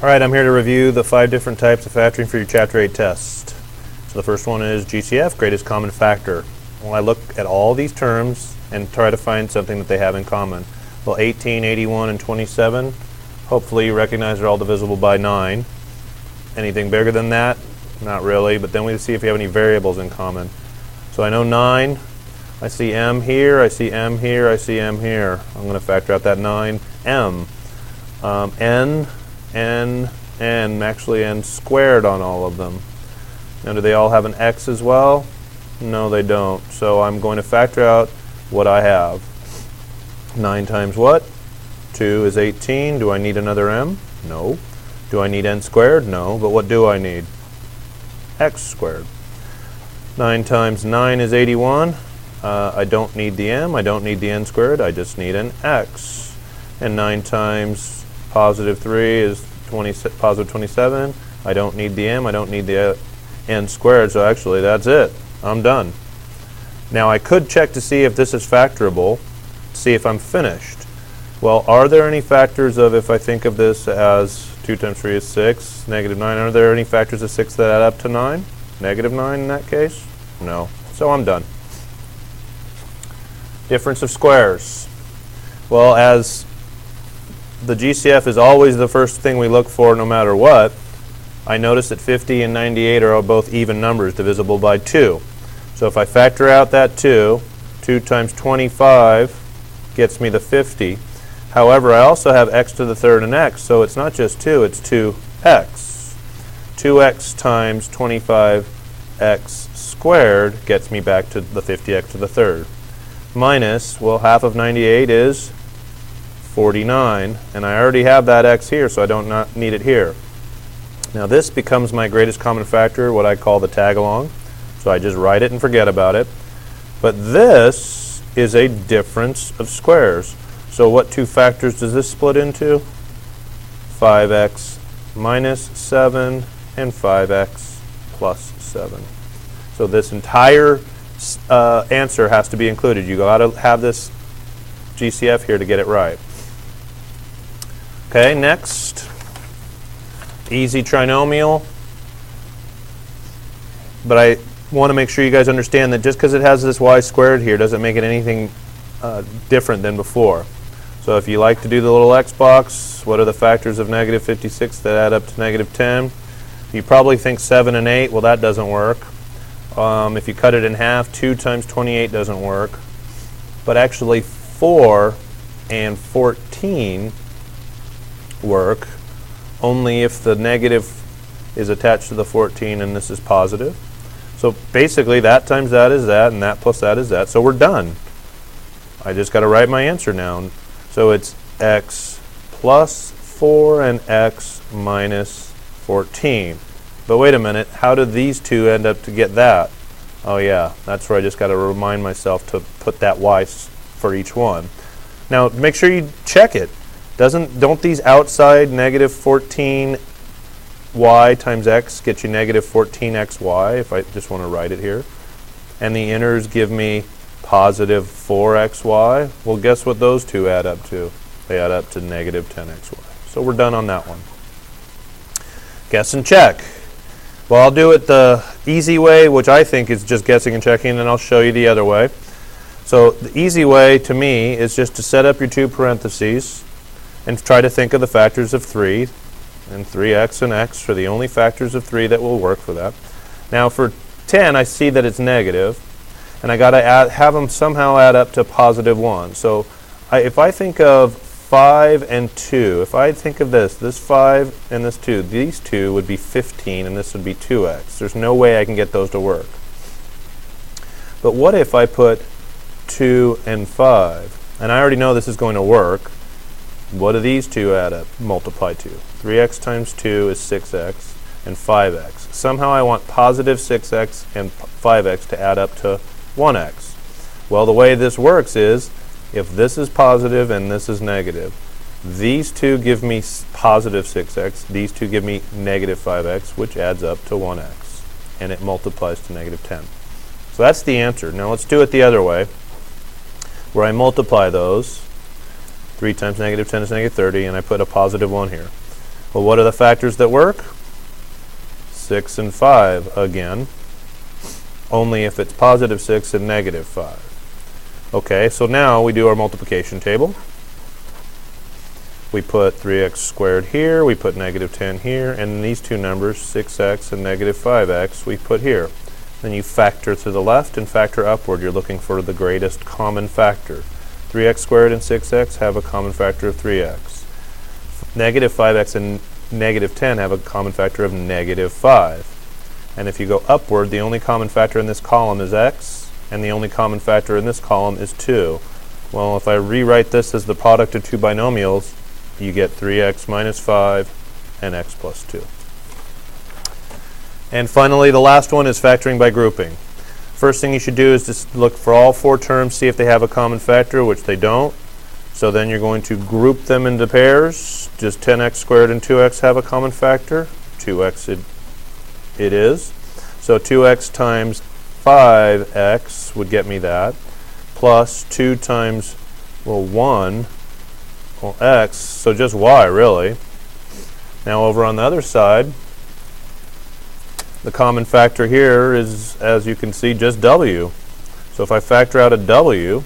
Alright, I'm here to review the 5 different types of factoring for your Chapter 8 test. So the first one is GCF, greatest common factor. Well, I look at all these terms and try to find something that they have in common. Well, 18, 81, and 27, hopefully you recognize they're all divisible by 9. Anything bigger than that? Not really, but then we see if you have any variables in common. So I know 9, I see m here, I see m here, I see m here. I'm going to factor out that 9, m. N, actually n squared on all of them. Now do they all have an x as well? No, they don't. So I'm going to factor out what I have. 9 times what? 2 is 18. Do I need another m? No. Do I need n squared? No. But what do I need? X squared. 9 times 9 is 81. I don't need the m. I don't need the n squared. I just need an x. And 9 times positive 3 is positive 27. I don't need the m. I don't need the n squared. So actually that's it. I'm done. Now I could check to see if this is factorable, see if I'm finished. Well, are there any factors of, if I think of this as 2 times 3 is 6, negative 9, are there any factors of 6 that add up to 9? Negative 9 in that case? No. So I'm done. Difference of squares. Well, as the GCF is always the first thing we look for no matter what, I notice that 50 and 98 are both even numbers divisible by 2. So if I factor out that 2 times 25 gets me the 50. However, I also have x to the third and x, so it's not just 2, it's 2x. 2x times 25x squared gets me back to the 50x to the third. Minus, well, half of 98 is 49, and I already have that x here, so I don't not need it here. Now this becomes my greatest common factor, what I call the tag-along. So I just write it and forget about it. But this is a difference of squares. So what two factors does this split into? 5x minus 7 and 5x plus 7. So this entire answer has to be included. You got to have this GCF here to get it right. Okay, next. Easy trinomial. But I want to make sure you guys understand that just because it has this y squared here doesn't make it anything different than before. So if you like to do the little x box, what are the factors of negative 56 that add up to negative 10? You probably think 7 and 8. Well, that doesn't work. If you cut it in half, 2 times 28 doesn't work. But actually 4 and 14 work only if the negative is attached to the 14 and this is positive. So basically that times that is that, and that plus that is that. So we're done. I just got to write my answer now. So it's x plus 4 and x minus 14. But wait a minute, how did these two end up to get that? Oh yeah, that's where I just got to remind myself to put that y for each one. Now make sure you check it. Don't these outside negative 14y times x get you negative 14xy, if I just want to write it here? And the inners give me positive 4xy. Well, guess what those two add up to? They add up to negative 10xy. So we're done on that one. Guess and check. Well, I'll do it the easy way, which I think is just guessing and checking, and I'll show you the other way. So the easy way to me is just to set up your two parentheses and try to think of the factors of 3, and 3x and x are the only factors of 3 that will work for that. Now for 10, I see that it's negative, and I got to have them somehow add up to positive 1. So if I think of 5 and 2, if I think of this 5 and this 2, these two would be 15 and this would be 2x. There's no way I can get those to work. But what if I put 2 and 5? And I already know this is going to work. What do these two add up, multiply to? 3x times 2 is 6x and 5x. Somehow I want positive 6x and 5x to add up to 1x. Well, the way this works is if this is positive and this is negative, these two give me positive 6x, these two give me negative 5x, which adds up to 1x, and it multiplies to negative 10. So that's the answer. Now let's do it the other way, where I multiply those. 3 times negative 10 is negative 30, and I put a positive 1 here. Well, what are the factors that work? 6 and 5 again, only if it's positive 6 and negative 5. Okay, so now we do our multiplication table. We put 3x squared here, we put negative 10 here, and these two numbers, 6x and negative 5x, we put here. Then you factor to the left and factor upward. You're looking for the greatest common factor. 3x squared and 6x have a common factor of 3x. Negative 5x and negative 10 have a common factor of negative 5. And if you go upward, the only common factor in this column is x, and the only common factor in this column is 2. Well, if I rewrite this as the product of two binomials, you get 3x minus 5 and x plus 2. And finally, the last one is factoring by grouping. First thing you should do is just look for all four terms, see if they have a common factor, which they don't. So then you're going to group them into pairs. Just 10x squared and 2x have a common factor. 2x it is. So 2x times 5x would get me that, plus 2 times, well, 1, well, x, so just y, really. Now over on the other side, the common factor here is, as you can see, just w. So if I factor out a w,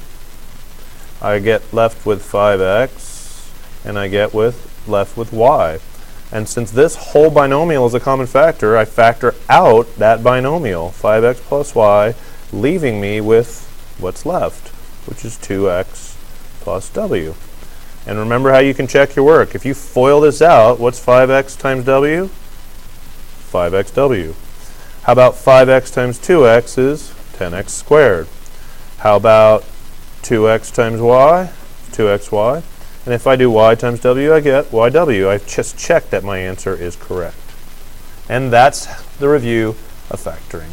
I get left with 5x, and I get left with y. And since this whole binomial is a common factor, I factor out that binomial, 5x plus y, leaving me with what's left, which is 2x plus w. And remember how you can check your work. If you FOIL this out, what's 5x times w? 5xw. How about 5x times 2x is 10x squared. How about 2x times y? 2xy. And if I do y times w, I get yw. I've just checked that my answer is correct. And that's the review of factoring.